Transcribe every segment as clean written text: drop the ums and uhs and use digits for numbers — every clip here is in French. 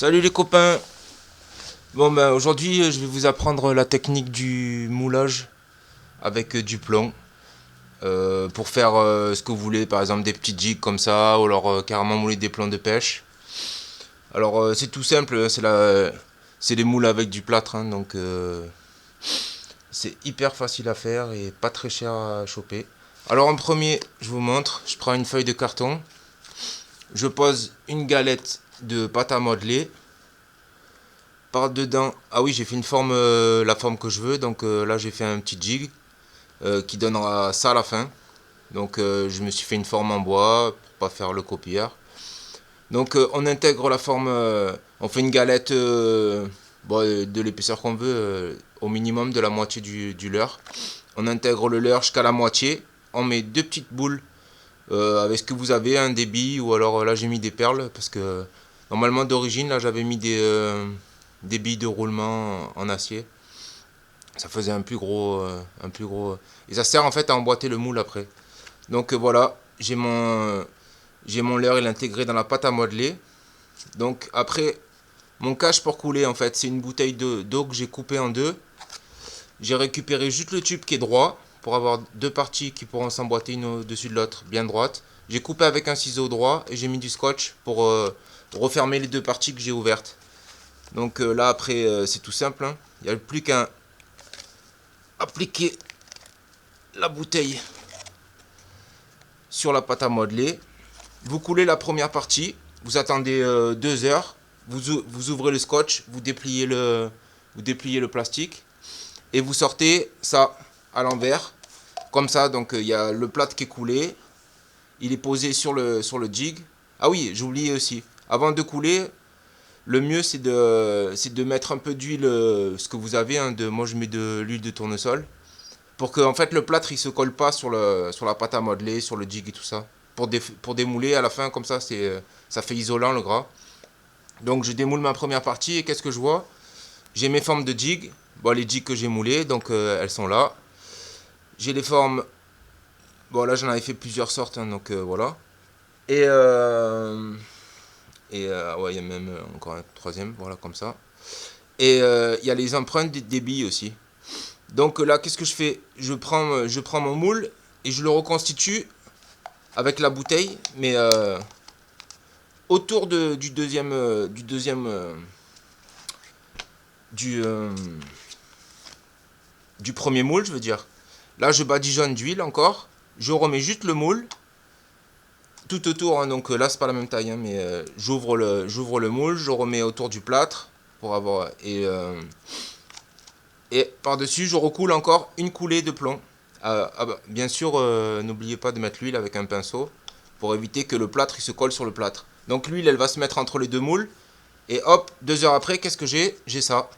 Salut les copains. Bon ben aujourd'hui je vais vous apprendre la technique du moulage avec du plomb. Pour faire ce que vous voulez, par exemple des petits jigs comme ça, ou alors carrément mouler des plombs de pêche. Alors c'est tout simple, c'est des moules avec du plâtre, hein, donc c'est hyper facile à faire et pas très cher à choper. Alors en premier, je vous montre, je prends une feuille de carton, je pose une galette de pâte à modeler. Par dedans, ah oui, j'ai fait une forme, la forme que je veux, donc là j'ai fait un petit jig qui donnera ça à la fin. Donc je me suis fait une forme en bois pour pas faire le copieur. Donc on intègre la forme, on fait une galette de l'épaisseur qu'on veut, au minimum de la moitié du leurre. On intègre le leurre jusqu'à la moitié, on met deux petites boules avec ce que vous avez, un des billes, ou alors là j'ai mis des perles parce que normalement d'origine là j'avais mis des billes de roulement en acier. Ça faisait un plus gros. Et ça sert en fait à emboîter le moule après. Donc voilà, j'ai mon leurre, il est intégré dans la pâte à modeler. Donc après, mon cache pour couler en fait, c'est une bouteille d'eau que j'ai coupée en deux. J'ai récupéré juste le tube qui est droit pour avoir deux parties qui pourront s'emboîter une au-dessus de l'autre, bien droite. J'ai coupé avec un ciseau droit et j'ai mis du scotch pour refermer les deux parties que j'ai ouvertes. Donc là après c'est tout simple, hein. Il n'y a plus qu'à appliquer la bouteille sur la pâte à modeler. Vous coulez la première partie, vous attendez 2 heures, vous ouvrez le scotch, vous dépliez le plastique et vous sortez ça à l'envers. Comme ça, donc il y a le plâtre qui est coulé, il est posé sur le jig. Ah oui, j'ai oublié aussi, avant de couler, le mieux c'est de mettre un peu d'huile, ce que vous avez, hein, moi je mets de l'huile de tournesol, pour que en fait, le plâtre il se colle pas sur la pâte à modeler, sur le jig et tout ça. Pour démouler à la fin, comme ça, ça fait isolant le gras. Donc je démoule ma première partie et qu'est-ce que je vois? J'ai mes formes de jig. Bon, les jigs que j'ai moulées, donc elles sont là. J'ai les formes. Bon, là j'en avais fait plusieurs sortes, hein, donc voilà. Et, ouais, il y a même encore un troisième, voilà, comme ça. Et il y a les empreintes des billes aussi. Donc là, qu'est-ce que je fais? Je prends mon moule et je le reconstitue avec la bouteille, mais autour du deuxième du, du premier moule, je veux dire. Là, je badigeonne d'huile encore. Je remets juste le moule tout autour, hein, donc là c'est pas la même taille, hein, mais j'ouvre le moule, je remets autour du plâtre pour avoir et par-dessus je recoule encore une coulée de plomb. Bah, bien sûr, n'oubliez pas de mettre l'huile avec un pinceau pour éviter que le plâtre il se colle sur le plâtre. Donc l'huile elle va se mettre entre les deux moules et hop, 2 heures après, qu'est-ce que j'ai ça.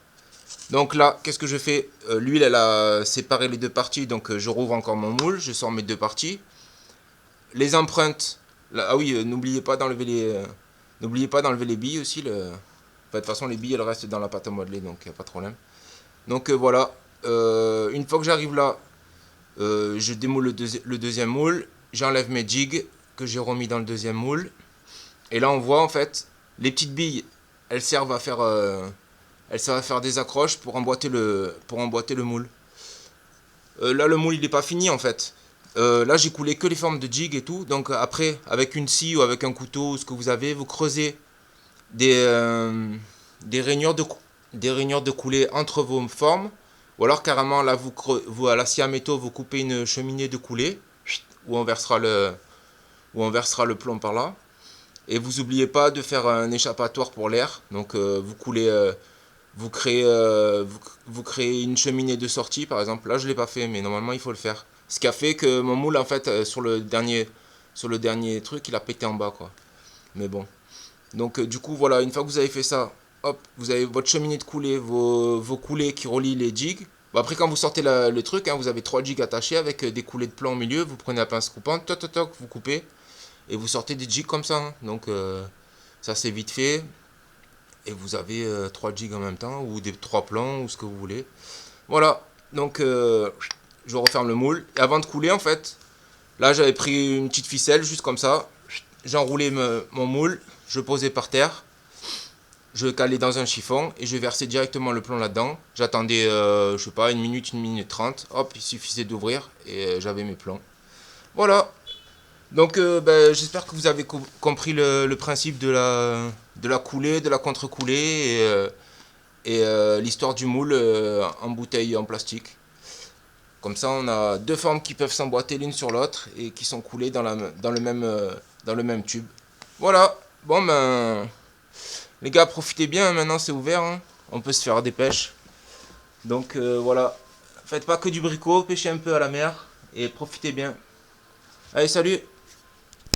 Donc là, qu'est-ce que je fais? L'huile elle a séparé les deux parties, donc je rouvre encore mon moule, je sors mes deux parties. Les empreintes, là, ah oui, n'oubliez pas d'enlever les billes aussi. Enfin, de toute façon, les billes elles restent dans la pâte à modeler, donc il n'y a pas de problème. Donc voilà, une fois que j'arrive là, je démoule le deuxième moule, j'enlève mes jigs que j'ai remis dans le deuxième moule. Et là on voit en fait, les petites billes, elles servent à faire des accroches pour emboîter le moule. Là le moule il n'est pas fini en fait. Là j'ai coulé que les formes de jig et tout. Donc après, avec une scie ou avec un couteau ou ce que vous avez, vous creusez des, euh, des rainures de coulée entre vos formes. Ou alors carrément là vous à la scie à métaux vous coupez une cheminée de coulée où on versera le plomb par là. Et vous n'oubliez pas de faire un échappatoire pour l'air. Donc vous coulez, vous créez une cheminée de sortie par exemple. Là je l'ai pas fait mais normalement il faut le faire. Ce qui a fait que mon moule en fait sur le dernier truc il a pété en bas quoi. Mais bon. Donc du coup voilà, une fois que vous avez fait ça, hop, vous avez votre cheminée de coulée, vos coulées qui relient les jigs. Bon, après quand vous sortez le truc, hein, vous avez 3 jigs attachés avec des coulées de plomb au milieu, vous prenez la pince coupante, toc toc toc, vous coupez et vous sortez des jigs comme ça, hein. Donc ça c'est vite fait et vous avez 3 jigs en même temps ou des 3 plans ou ce que vous voulez. Voilà, donc je referme le moule et avant de couler en fait, là j'avais pris une petite ficelle juste comme ça, j'ai enroulé mon moule, je posais par terre. je calais dans un chiffon et je versais directement le plomb là-dedans. J'attendais, je sais pas, une minute 30. Hop, il suffisait d'ouvrir et j'avais mes plombs. Voilà. Donc, j'espère que vous avez compris le principe de la coulée, de la contre-coulée et l'histoire du moule en bouteille en plastique. Comme ça, on a deux formes qui peuvent s'emboîter l'une sur l'autre et qui sont coulées dans le même tube. Voilà. Bon, ben, les gars, profitez bien. Maintenant, c'est ouvert, hein. On peut se faire des pêches. Donc, voilà. Faites pas que du bricot, pêchez un peu à la mer et profitez bien. Allez, salut!